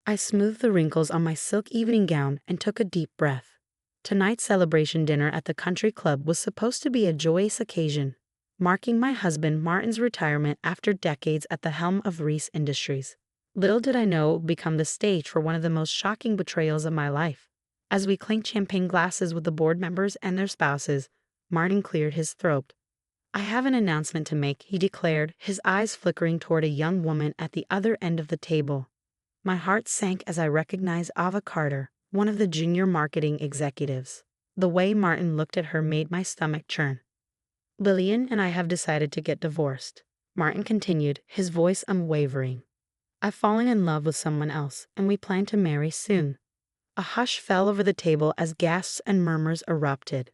I smoothed the wrinkles on my silk evening gown and took a deep breath. Tonight's celebration dinner at the country club was supposed to be a joyous occasion, marking my husband Martin's retirement after decades at the helm of Reese Industries. Little did I know it would become the stage for one of the most shocking betrayals of my life. As we clinked champagne glasses with the board members and their spouses, Martin cleared his throat. "I have an announcement to make," he declared, his eyes flickering toward a young woman at the other end of the table. My heart sank as I recognized Ava Carter, one of the junior marketing executives. The way Martin looked at her made my stomach churn. "Lillian and I have decided to get divorced," Martin continued, his voice unwavering. "I've fallen in love with someone else, and we plan to marry soon." A hush fell over the table as gasps and murmurs erupted.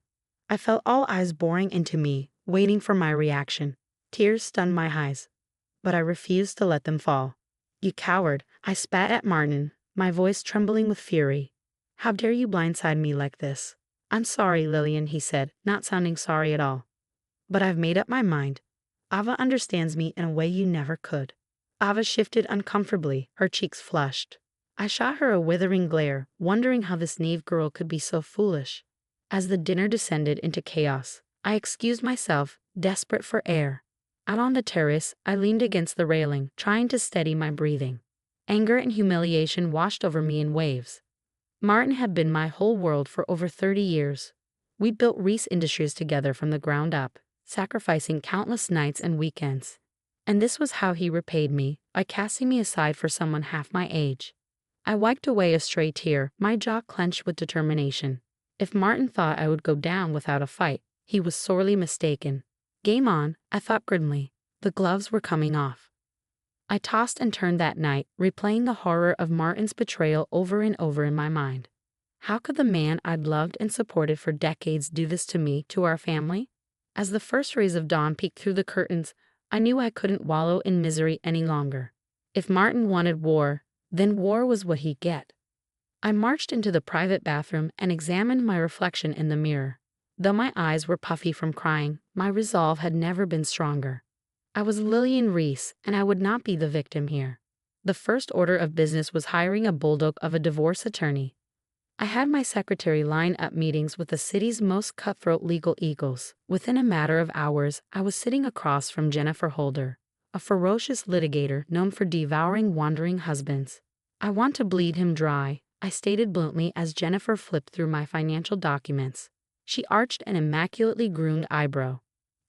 I felt all eyes boring into me, waiting for my reaction. Tears stunned my eyes, but I refused to let them fall. "You coward," I spat at Martin, my voice trembling with fury. "How dare you blindside me like this?" "I'm sorry, Lillian," he said, not sounding sorry at all. "But I've made up my mind. Ava understands me in a way you never could." Ava shifted uncomfortably, her cheeks flushed. I shot her a withering glare, wondering how this naive girl could be so foolish. As the dinner descended into chaos, I excused myself, desperate for air. Out on the terrace, I leaned against the railing, trying to steady my breathing. Anger and humiliation washed over me in waves. Martin had been my whole world for over 30 years. We built Reese Industries together from the ground up, sacrificing countless nights and weekends. And this was how he repaid me, by casting me aside for someone half my age. I wiped away a stray tear, my jaw clenched with determination. If Martin thought I would go down without a fight, he was sorely mistaken. Game on, I thought grimly. The gloves were coming off. I tossed and turned that night, replaying the horror of Martin's betrayal over and over in my mind. How could the man I'd loved and supported for decades do this to me, to our family? As the first rays of dawn peeked through the curtains, I knew I couldn't wallow in misery any longer. If Martin wanted war, then war was what he'd get. I marched into the private bathroom and examined my reflection in the mirror. Though my eyes were puffy from crying, my resolve had never been stronger. I was Lillian Reese, and I would not be the victim here. The first order of business was hiring a bulldog of a divorce attorney. I had my secretary line up meetings with the city's most cutthroat legal eagles. Within a matter of hours, I was sitting across from Jennifer Holder, a ferocious litigator known for devouring wandering husbands. "I want to bleed him dry," I stated bluntly as Jennifer flipped through my financial documents. She arched an immaculately groomed eyebrow.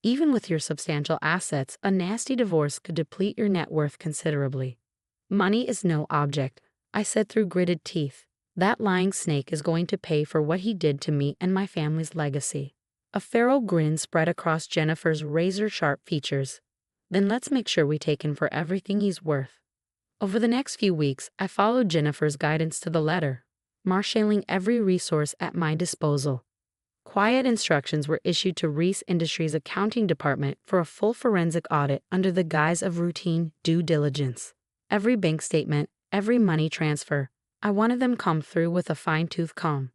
"Even with your substantial assets, a nasty divorce could deplete your net worth considerably." "Money is no object," I said through gritted teeth. "That lying snake is going to pay for what he did to me and my family's legacy." A feral grin spread across Jennifer's razor-sharp features. "Then let's make sure we take him for everything he's worth." Over the next few weeks, I followed Jennifer's guidance to the letter, marshaling every resource at my disposal. Quiet instructions were issued to Reese Industries' accounting department for a full forensic audit under the guise of routine due diligence. Every bank statement, every money transfer, I wanted them combed through with a fine-tooth comb.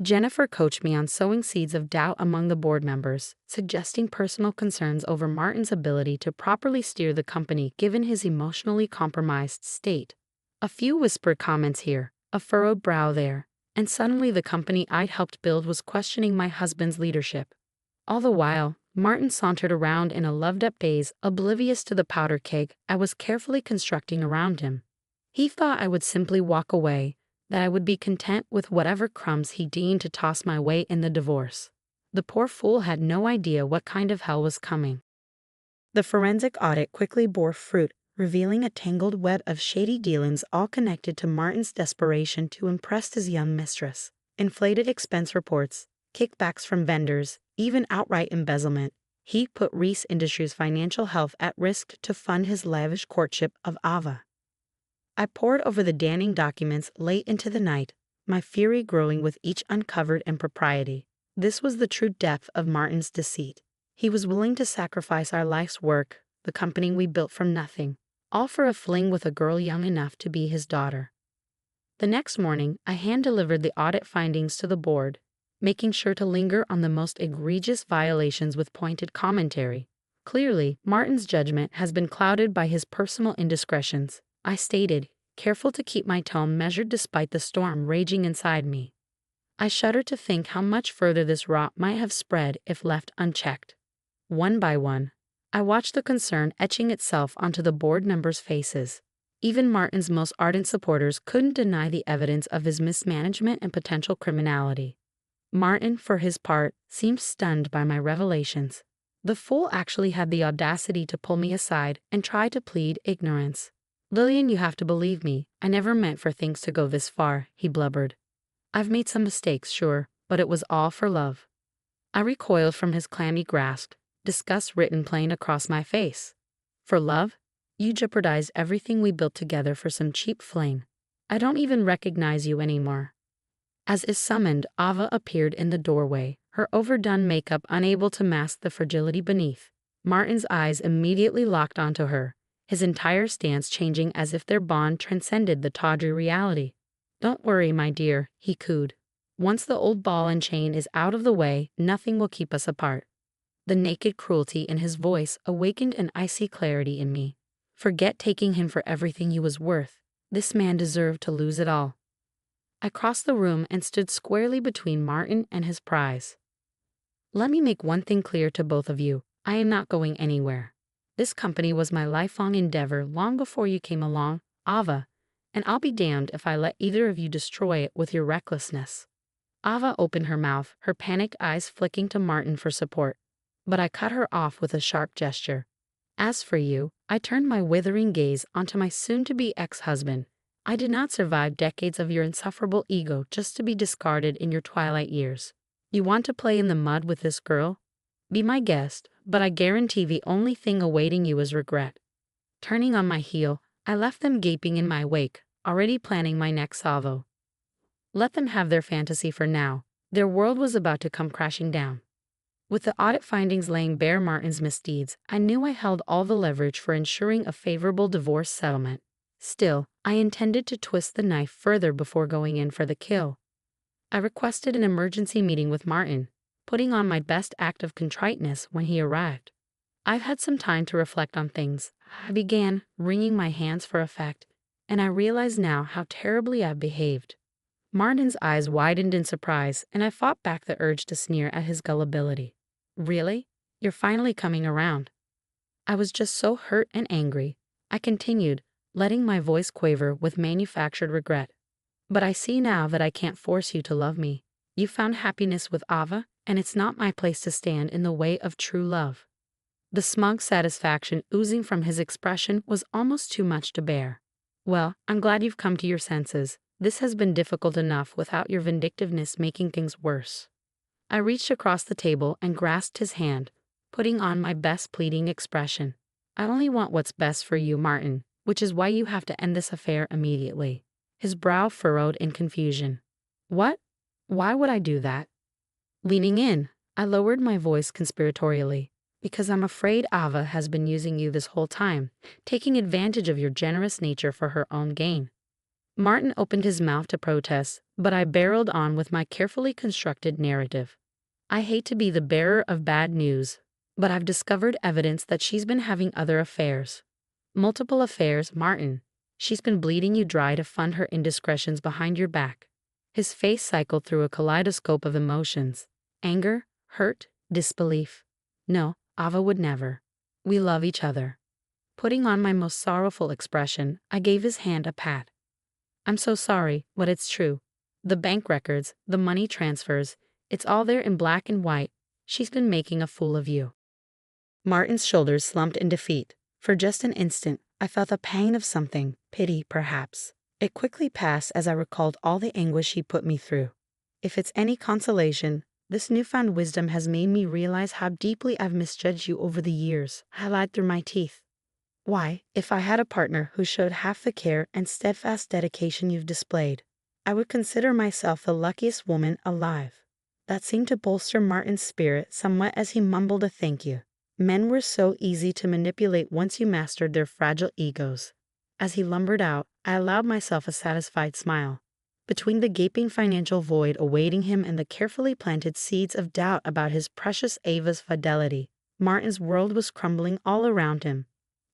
Jennifer coached me on sowing seeds of doubt among the board members, suggesting personal concerns over Martin's ability to properly steer the company given his emotionally compromised state. A few whispered comments here, a furrowed brow there, and suddenly the company I'd helped build was questioning my husband's leadership. All the while, Martin sauntered around in a loved-up daze, oblivious to the powder keg I was carefully constructing around him. He thought I would simply walk away, that I would be content with whatever crumbs he deemed to toss my way in the divorce. The poor fool had no idea what kind of hell was coming. The forensic audit quickly bore fruit, revealing a tangled web of shady dealings all connected to Martin's desperation to impress his young mistress. Inflated expense reports, kickbacks from vendors, even outright embezzlement. He put Reese Industries' financial health at risk to fund his lavish courtship of Ava. I pored over the damning documents late into the night, my fury growing with each uncovered impropriety. This was the true depth of Martin's deceit. He was willing to sacrifice our life's work, the company we built from nothing, all for a fling with a girl young enough to be his daughter. The next morning, I hand-delivered the audit findings to the board, making sure to linger on the most egregious violations with pointed commentary. "Clearly, Martin's judgment has been clouded by his personal indiscretions," I stated, careful to keep my tone measured despite the storm raging inside me. I shudder to think how much further this rot might have spread if left unchecked. One by one, I watched the concern etching itself onto the board members' faces. Even Martin's most ardent supporters couldn't deny the evidence of his mismanagement and potential criminality. Martin, for his part, seemed stunned by my revelations. The fool actually had the audacity to pull me aside and try to plead ignorance. "Lillian, you have to believe me. I never meant for things to go this far," he blubbered. "I've made some mistakes, sure, but it was all for love." I recoiled from his clammy grasp, disgust written plain across my face. "For love? You jeopardized everything we built together for some cheap fling. I don't even recognize you anymore." As is summoned, Ava appeared in the doorway, her overdone makeup unable to mask the fragility beneath. Martin's eyes immediately locked onto her, his entire stance changing as if their bond transcended the tawdry reality. "Don't worry, my dear," he cooed. "Once the old ball and chain is out of the way, nothing will keep us apart." The naked cruelty in his voice awakened an icy clarity in me. Forget taking him for everything he was worth. This man deserved to lose it all. I crossed the room and stood squarely between Martin and his prize. "Let me make one thing clear to both of you. I am not going anywhere. This company was my lifelong endeavor long before you came along, Ava, and I'll be damned if I let either of you destroy it with your recklessness." Ava opened her mouth, her panicked eyes flicking to Martin for support, but I cut her off with a sharp gesture. "As for you," I turned my withering gaze onto my soon-to-be ex-husband. "I did not survive decades of your insufferable ego just to be discarded in your twilight years. You want to play in the mud with this girl? Be my guest, but I guarantee the only thing awaiting you is regret." Turning on my heel, I left them gaping in my wake, already planning my next salvo. Let them have their fantasy for now. Their world was about to come crashing down. With the audit findings laying bare Martin's misdeeds, I knew I held all the leverage for ensuring a favorable divorce settlement. Still, I intended to twist the knife further before going in for the kill. I requested an emergency meeting with Martin, putting on my best act of contriteness when he arrived. "I've had some time to reflect on things," I began, wringing my hands for effect, "and I realize now how terribly I've behaved." Martin's eyes widened in surprise, and I fought back the urge to sneer at his gullibility. "Really? You're finally coming around." I was just so hurt and angry, I continued, letting my voice quaver with manufactured regret. "But I see now that I can't force you to love me. You found happiness with Ava, and it's not my place to stand in the way of true love." The smug satisfaction oozing from his expression was almost too much to bear. "Well, I'm glad you've come to your senses. This has been difficult enough without your vindictiveness making things worse." I reached across the table and grasped his hand, putting on my best pleading expression. "I only want what's best for you, Martin, which is why you have to end this affair immediately." His brow furrowed in confusion. "What? Why would I do that?" Leaning in, I lowered my voice conspiratorially. "Because I'm afraid Ava has been using you this whole time, taking advantage of your generous nature for her own gain." Martin opened his mouth to protest, but I barreled on with my carefully constructed narrative. "I hate to be the bearer of bad news, but I've discovered evidence that she's been having other affairs. Multiple affairs, Martin. She's been bleeding you dry to fund her indiscretions behind your back." His face cycled through a kaleidoscope of emotions. Anger, hurt, disbelief. "No, Ava would never. We love each other." Putting on my most sorrowful expression, I gave his hand a pat. "I'm so sorry, but it's true. The bank records, the money transfers, it's all there in black and white. She's been making a fool of you." Martin's shoulders slumped in defeat. For just an instant, I felt a pang of something, pity perhaps. It quickly passed as I recalled all the anguish he put me through. If it's any consolation, this newfound wisdom has made me realize how deeply I've misjudged you over the years, I lied through my teeth. Why, if I had a partner who showed half the care and steadfast dedication you've displayed, I would consider myself the luckiest woman alive. That seemed to bolster Martin's spirit somewhat as he mumbled a thank you. Men were so easy to manipulate once you mastered their fragile egos. As he lumbered out, I allowed myself a satisfied smile. Between the gaping financial void awaiting him and the carefully planted seeds of doubt about his precious Ava's fidelity, Martin's world was crumbling all around him.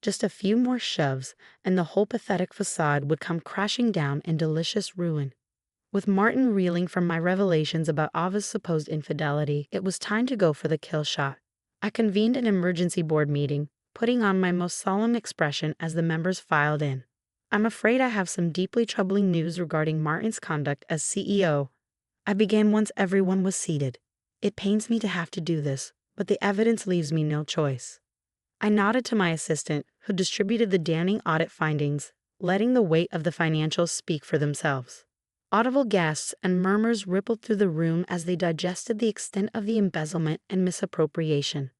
Just a few more shoves, and the whole pathetic facade would come crashing down in delicious ruin. With Martin reeling from my revelations about Ava's supposed infidelity, it was time to go for the kill shot. I convened an emergency board meeting, putting on my most solemn expression as the members filed in. I'm afraid I have some deeply troubling news regarding Martin's conduct as CEO. I began once everyone was seated. It pains me to have to do this, but the evidence leaves me no choice. I nodded to my assistant, who distributed the damning audit findings, letting the weight of the financials speak for themselves. Audible gasps and murmurs rippled through the room as they digested the extent of the embezzlement and misappropriation.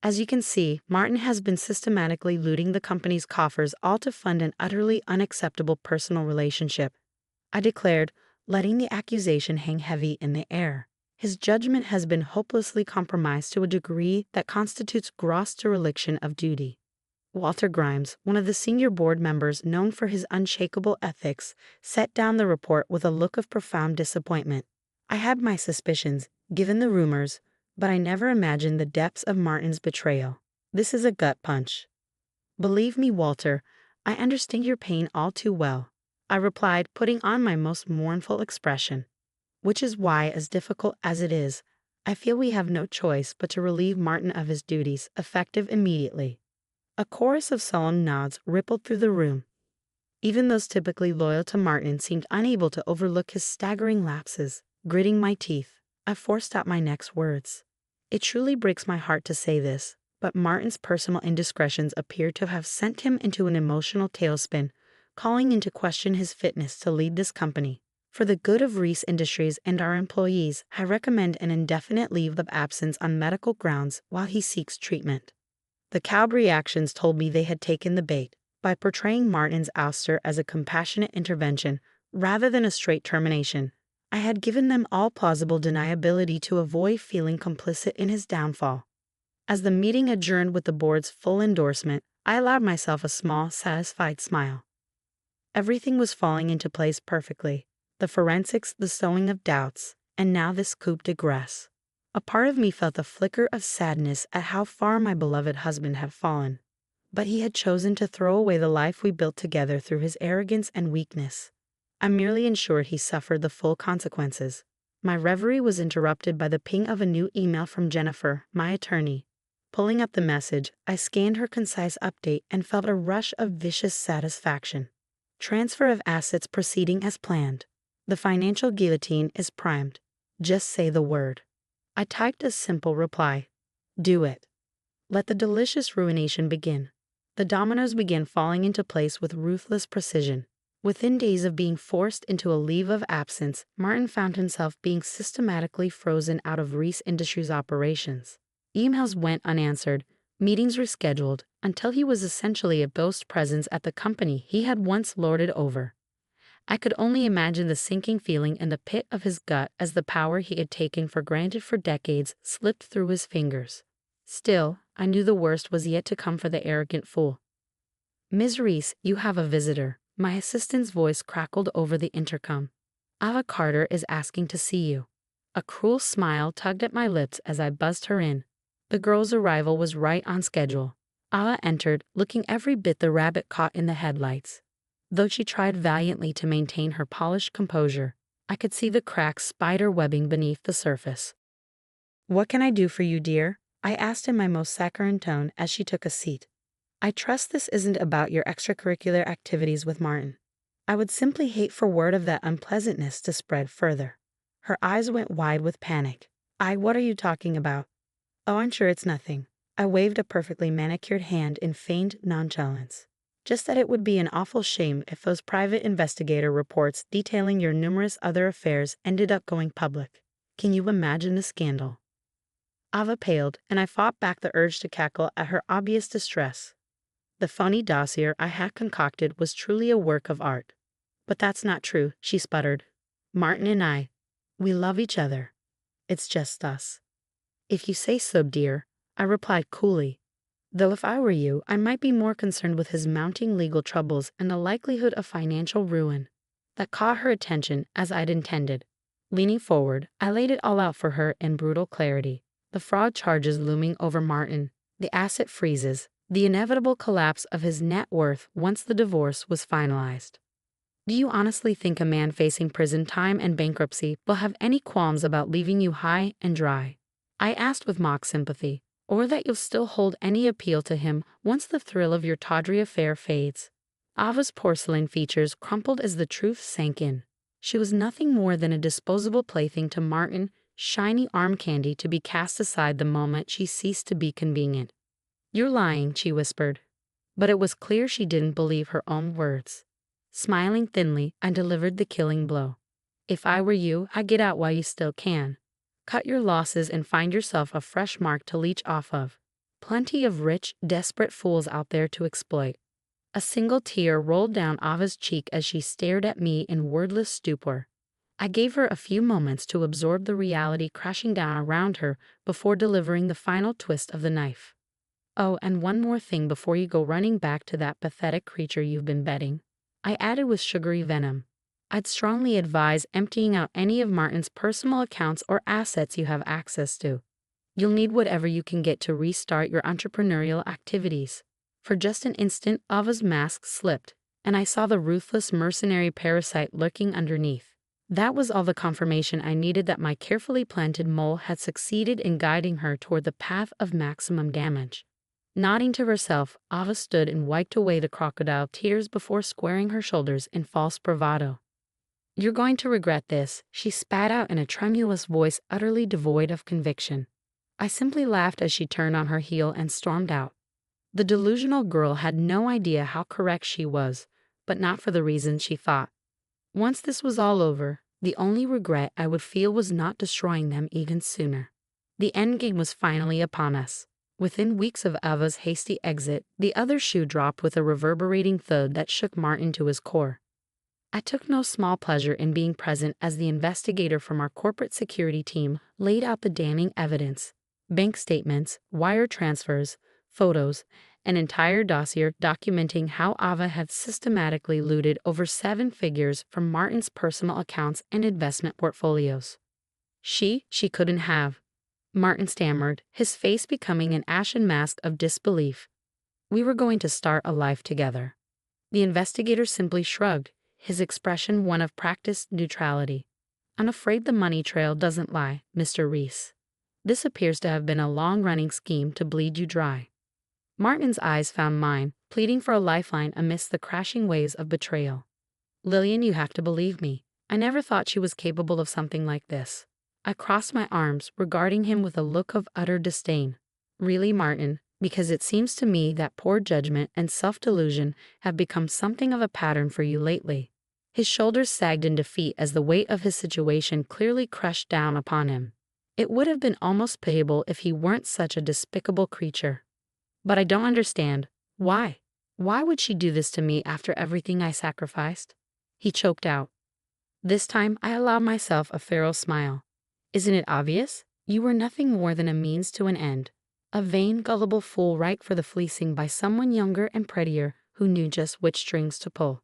As you can see, Martin has been systematically looting the company's coffers, all to fund an utterly unacceptable personal relationship, I declared, letting the accusation hang heavy in the air. His judgment has been hopelessly compromised to a degree that constitutes gross dereliction of duty. Walter Grimes, one of the senior board members known for his unshakable ethics, set down the report with a look of profound disappointment. I had my suspicions, given the rumors, but I never imagined the depths of Martin's betrayal. This is a gut punch. Believe me, Walter, I understand your pain all too well, I replied, putting on my most mournful expression. Which is why, as difficult as it is, I feel we have no choice but to relieve Martin of his duties, effective immediately. A chorus of solemn nods rippled through the room. Even those typically loyal to Martin seemed unable to overlook his staggering lapses. Gritting my teeth, I forced out my next words. It truly breaks my heart to say this, but Martin's personal indiscretions appear to have sent him into an emotional tailspin, calling into question his fitness to lead this company. For the good of Reese Industries and our employees, I recommend an indefinite leave of absence on medical grounds while he seeks treatment. The cowed reactions told me they had taken the bait by portraying Martin's ouster as a compassionate intervention rather than a straight termination. I had given them all plausible deniability to avoid feeling complicit in his downfall. As the meeting adjourned with the board's full endorsement, I allowed myself a small, satisfied smile. Everything was falling into place perfectly. The forensics, the sowing of doubts, and now this coup de grace. A part of me felt a flicker of sadness at how far my beloved husband had fallen. But he had chosen to throw away the life we built together through his arrogance and weakness. I merely ensured he suffered the full consequences. My reverie was interrupted by the ping of a new email from Jennifer, my attorney. Pulling up the message, I scanned her concise update and felt a rush of vicious satisfaction. Transfer of assets proceeding as planned. The financial guillotine is primed. Just say the word. I typed a simple reply. Do it. Let the delicious ruination begin. The dominoes began falling into place with ruthless precision. Within days of being forced into a leave of absence, Martin found himself being systematically frozen out of Reese Industries operations. Emails went unanswered, meetings rescheduled, until he was essentially a ghost presence at the company he had once lorded over. I could only imagine the sinking feeling in the pit of his gut as the power he had taken for granted for decades slipped through his fingers. Still, I knew the worst was yet to come for the arrogant fool. Ms. Reese, you have a visitor. My assistant's voice crackled over the intercom. Ava Carter is asking to see you. A cruel smile tugged at my lips as I buzzed her in. The girl's arrival was right on schedule. Ava entered, looking every bit the rabbit caught in the headlights. Though she tried valiantly to maintain her polished composure, I could see the cracks spider webbing beneath the surface. What can I do for you, dear? I asked in my most saccharine tone as she took a seat. I trust this isn't about your extracurricular activities with Martin. I would simply hate for word of that unpleasantness to spread further. Her eyes went wide with panic. What are you talking about? Oh, I'm sure it's nothing. I waved a perfectly manicured hand in feigned nonchalance. Just that it would be an awful shame if those private investigator reports detailing your numerous other affairs ended up going public. Can you imagine the scandal? Ava paled, and I fought back the urge to cackle at her obvious distress. The phony dossier I had concocted was truly a work of art. But that's not true, she sputtered. Martin and we love each other. It's just us. If you say so, dear, I replied coolly. Though if I were you, I might be more concerned with his mounting legal troubles and the likelihood of financial ruin. That caught her attention, as I'd intended. Leaning forward, I laid it all out for her in brutal clarity. The fraud charges looming over Martin, the asset freezes, the inevitable collapse of his net worth once the divorce was finalized. Do you honestly think a man facing prison time and bankruptcy will have any qualms about leaving you high and dry? I asked with mock sympathy, or that you'll still hold any appeal to him once the thrill of your tawdry affair fades. Ava's porcelain features crumpled as the truth sank in. She was nothing more than a disposable plaything to Martin, shiny arm candy to be cast aside the moment she ceased to be convenient. "You're lying," she whispered. But it was clear she didn't believe her own words. Smiling thinly, I delivered the killing blow. "If I were you, I'd get out while you still can. Cut your losses and find yourself a fresh mark to leech off of. Plenty of rich, desperate fools out there to exploit." A single tear rolled down Ava's cheek as she stared at me in wordless stupor. I gave her a few moments to absorb the reality crashing down around her before delivering the final twist of the knife. "Oh, and one more thing before you go running back to that pathetic creature you've been betting," I added with sugary venom. "I'd strongly advise emptying out any of Martin's personal accounts or assets you have access to. You'll need whatever you can get to restart your entrepreneurial activities." For just an instant, Ava's mask slipped, and I saw the ruthless mercenary parasite lurking underneath. That was all the confirmation I needed that my carefully planted mole had succeeded in guiding her toward the path of maximum damage. Nodding to herself, Ava stood and wiped away the crocodile tears before squaring her shoulders in false bravado. "You're going to regret this," she spat out in a tremulous voice utterly devoid of conviction. I simply laughed as she turned on her heel and stormed out. The delusional girl had no idea how correct she was, but not for the reasons she thought. Once this was all over, the only regret I would feel was not destroying them even sooner. The endgame was finally upon us. Within weeks of Ava's hasty exit, the other shoe dropped with a reverberating thud that shook Martin to his core. I took no small pleasure in being present as the investigator from our corporate security team laid out the damning evidence: bank statements, wire transfers, photos, an entire dossier documenting how Ava had systematically looted over 7 figures from Martin's personal accounts and investment portfolios. She couldn't have," Martin stammered, his face becoming an ashen mask of disbelief. "We were going to start a life together." The investigator simply shrugged, his expression one of practiced neutrality. "I'm afraid the money trail doesn't lie, Mr. Reese. This appears to have been a long-running scheme to bleed you dry." Martin's eyes found mine, pleading for a lifeline amidst the crashing waves of betrayal. "Lillian, you have to believe me. I never thought she was capable of something like this." I crossed my arms, regarding him with a look of utter disdain. "Really, Martin, because it seems to me that poor judgment and self-delusion have become something of a pattern for you lately." His shoulders sagged in defeat as the weight of his situation clearly crushed down upon him. It would have been almost pitiable if he weren't such a despicable creature. "But I don't understand. Why? Why would she do this to me after everything I sacrificed?" he choked out. This time I allowed myself a feral smile. "Isn't it obvious? You were nothing more than a means to an end. A vain, gullible fool ripe for the fleecing by someone younger and prettier who knew just which strings to pull."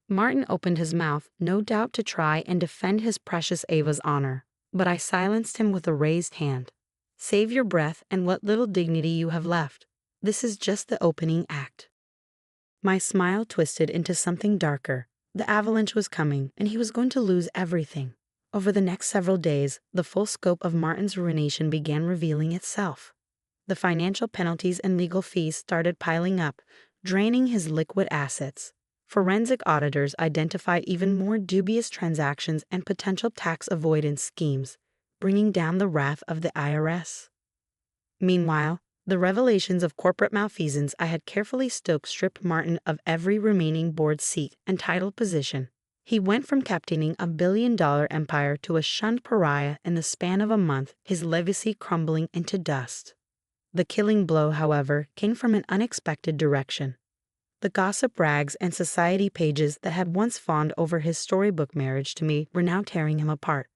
Martin opened his mouth, no doubt to try and defend his precious Ava's honor, but I silenced him with a raised hand. "Save your breath and what little dignity you have left. This is just the opening act." My smile twisted into something darker. The avalanche was coming, and he was going to lose everything. Over the next several days, the full scope of Martin's ruination began revealing itself. The financial penalties and legal fees started piling up, draining his liquid assets. Forensic auditors identified even more dubious transactions and potential tax avoidance schemes, bringing down the wrath of the IRS. Meanwhile, the revelations of corporate malfeasance I had carefully stoked stripped Martin of every remaining board seat and title position. He went from captaining a billion-dollar empire to a shunned pariah in the span of a month, his legacy crumbling into dust. The killing blow, however, came from an unexpected direction. The gossip rags and society pages that had once fawned over his storybook marriage to me were now tearing him apart.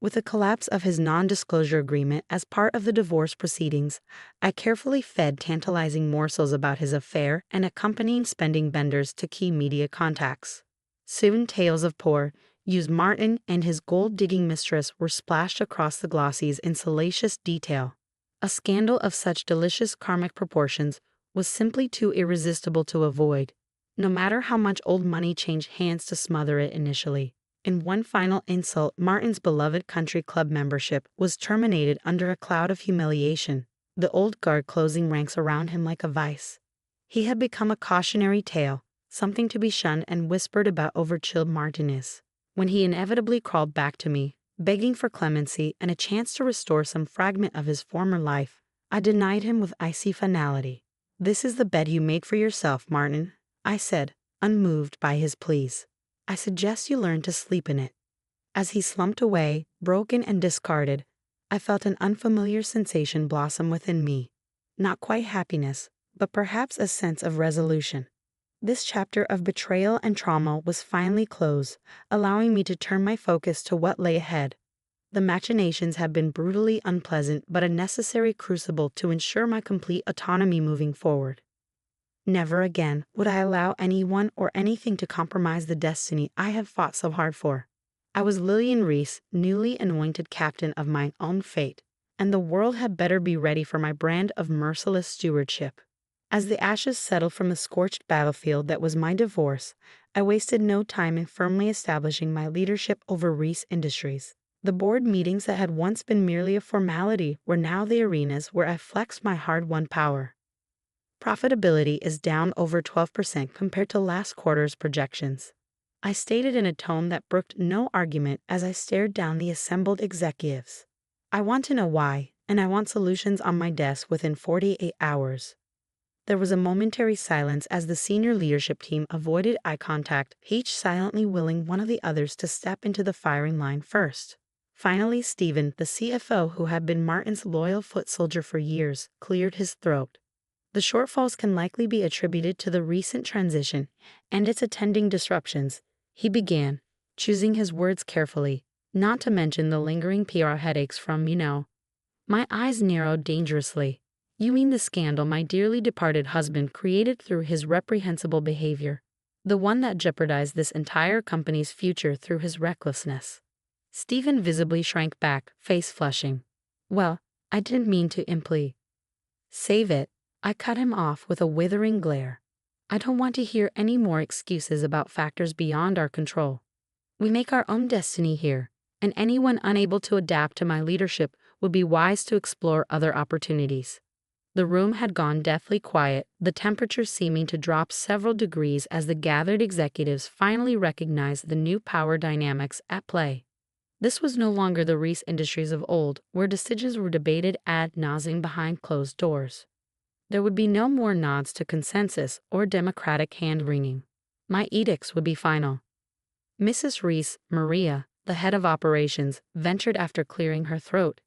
With the collapse of his non-disclosure agreement as part of the divorce proceedings, I carefully fed tantalizing morsels about his affair and accompanying spending benders to key media contacts. Soon tales of poor, used Martin and his gold-digging mistress were splashed across the glossies in salacious detail. A scandal of such delicious karmic proportions was simply too irresistible to avoid, no matter how much old money changed hands to smother it initially. In one final insult, Martin's beloved country club membership was terminated under a cloud of humiliation, the old guard closing ranks around him like a vice. He had become a cautionary tale, something to be shunned and whispered about over chilled Martinez. When he inevitably crawled back to me, begging for clemency and a chance to restore some fragment of his former life, I denied him with icy finality. "This is the bed you made for yourself, Martin," I said, unmoved by his pleas. "I suggest you learn to sleep in it." As he slumped away, broken and discarded, I felt an unfamiliar sensation blossom within me. Not quite happiness, but perhaps a sense of resolution. This chapter of betrayal and trauma was finally closed, allowing me to turn my focus to what lay ahead. The machinations had been brutally unpleasant but a necessary crucible to ensure my complete autonomy moving forward. Never again would I allow anyone or anything to compromise the destiny I had fought so hard for. I was Lillian Reese, newly anointed captain of my own fate, and the world had better be ready for my brand of merciless stewardship. As the ashes settled from the scorched battlefield that was my divorce, I wasted no time in firmly establishing my leadership over Reese Industries. The board meetings that had once been merely a formality were now the arenas where I flexed my hard-won power. Profitability is down over 12% compared to last quarter's projections, I stated in a tone that brooked no argument as I stared down the assembled executives. I want to know why, and I want solutions on my desk within 48 hours. There was a momentary silence as the senior leadership team avoided eye contact, each silently willing one of the others to step into the firing line first. Finally, Stephen, the CFO who had been Martin's loyal foot soldier for years, cleared his throat. The shortfalls can likely be attributed to the recent transition and its attending disruptions, he began, choosing his words carefully, not to mention the lingering PR headaches from, My eyes narrowed dangerously. "You mean the scandal my dearly departed husband created through his reprehensible behavior, the one that jeopardized this entire company's future through his recklessness?" Stephen visibly shrank back, face flushing. "Well, I didn't mean to imply." "Save it," I cut him off with a withering glare. "I don't want to hear any more excuses about factors beyond our control. We make our own destiny here, and anyone unable to adapt to my leadership would be wise to explore other opportunities." The room had gone deathly quiet, the temperature seeming to drop several degrees as the gathered executives finally recognized the new power dynamics at play. This was no longer the Reese Industries of old, where decisions were debated ad nauseam behind closed doors. There would be no more nods to consensus or democratic hand-wringing. My edicts would be final. Mrs. Reese, Maria, the head of operations, ventured after clearing her throat.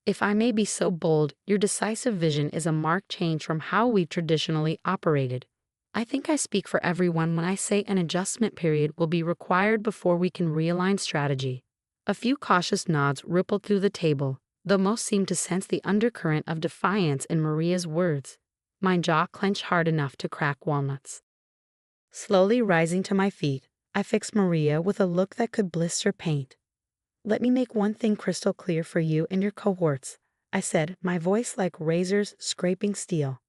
"If I may be so bold, your decisive vision is a marked change from how we've traditionally operated. I think I speak for everyone when I say an adjustment period will be required before we can realign strategy." A few cautious nods rippled through the table, though most seemed to sense the undercurrent of defiance in Maria's words. My jaw clenched hard enough to crack walnuts. Slowly rising to my feet, I fixed Maria with a look that could blister paint. "Let me make one thing crystal clear for you and your cohorts," I said, my voice like razors scraping steel.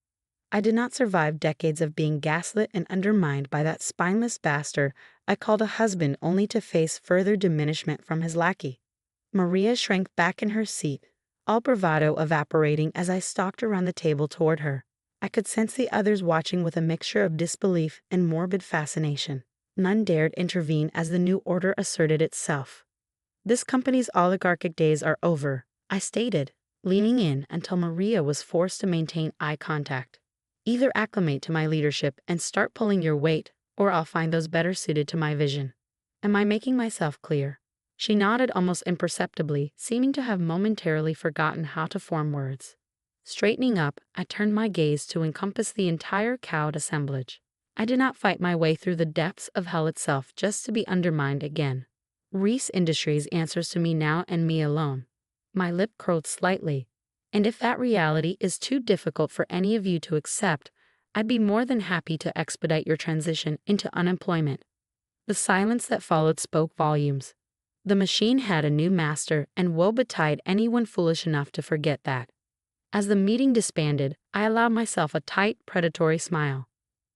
"I did not survive decades of being gaslit and undermined by that spineless bastard I called a husband only to face further diminishment from his lackey." Maria shrank back in her seat, all bravado evaporating as I stalked around the table toward her. I could sense the others watching with a mixture of disbelief and morbid fascination. None dared intervene as the new order asserted itself. "This company's oligarchic days are over," I stated, leaning in until Maria was forced to maintain eye contact. "Either acclimate to my leadership and start pulling your weight, or I'll find those better suited to my vision. Am I making myself clear?" She nodded almost imperceptibly, seeming to have momentarily forgotten how to form words. Straightening up, I turned my gaze to encompass the entire cowed assemblage. I did not fight my way through the depths of hell itself just to be undermined again. Reese Industries answers to me now and me alone. My lip curled slightly. "And if that reality is too difficult for any of you to accept, I'd be more than happy to expedite your transition into unemployment." The silence that followed spoke volumes. The machine had a new master, and woe betide anyone foolish enough to forget that. As the meeting disbanded, I allowed myself a tight, predatory smile.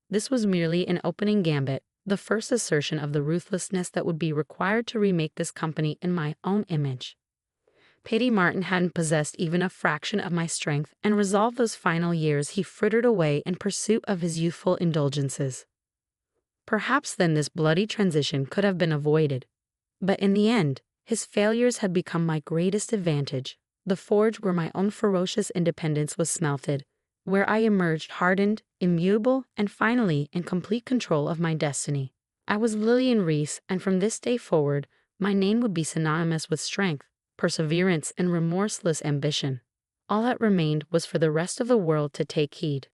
This was merely an opening gambit, the first assertion of the ruthlessness that would be required to remake this company in my own image. Pity Martin hadn't possessed even a fraction of my strength, and resolved those final years he frittered away in pursuit of his youthful indulgences. Perhaps then this bloody transition could have been avoided. But in the end, his failures had become my greatest advantage, the forge where my own ferocious independence was smelted, where I emerged hardened, immutable, and finally in complete control of my destiny. I was Lillian Reese, and from this day forward, my name would be synonymous with strength, perseverance, and remorseless ambition. All that remained was for the rest of the world to take heed.